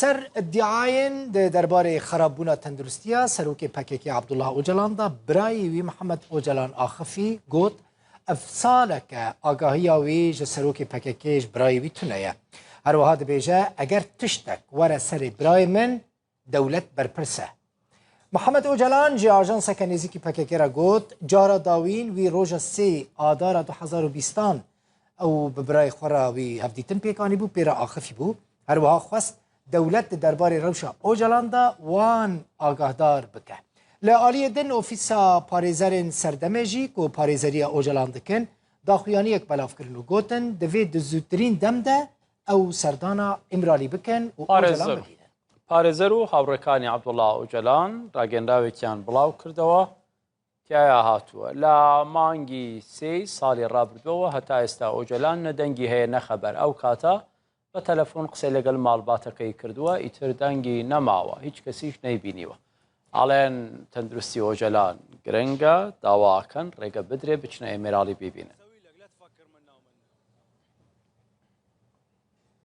سر ادعاین درباره خراببونا تندرستیا سروک پککی عبدالله اوجلان دا برای وی محمد اوجلان آخفی گوت افسالک آگاهی وی ج سروک پککیش برای وی تونیه هر وها دبیجه اگر تشتک وره سر برای من دولت برپرسه محمد اوجلان جی آژانس کنیزیکی پککی را گوت جارا داوین وی روژ 3 آدار 2020 او برای خورا وی هفدیتن پیکانی بو پیرا آخفی بو هر وها خواست دولت درباره روشا اوجلان دا وان آگاهدار بکه لعالی دن اوفیسا پاریزرین سردمجی که پاریزری اوجلان دکن داخویانی یک بلاف کرن و گوتن دوی دزودترین دم ده او سردانا امرالی بکن و اوجلان بگیرن پارێزەر و هاوڕێکانی عەبدوڵڵا ئۆجەلان ڕاگەندراوێکیان بڵاو کردەوە تایە هاتووە لە مانگی 3 ساڵی ڕابردووەوە هەتا ئێستا ئۆجەلان نەدەنگی هەیە نەخەبەر ئەو کاتە بە تەلەفۆن قسەی لەگەڵ ماڵباتەکەی کردووە ئیتر دەنگی نەماوە هیچ کەسیش نەیبینیوە ئاڵێن تەندروستی ئۆجەلان گرنگە داواکەن ڕێگە بدرێ بچنە ئێمێراڵی ببینن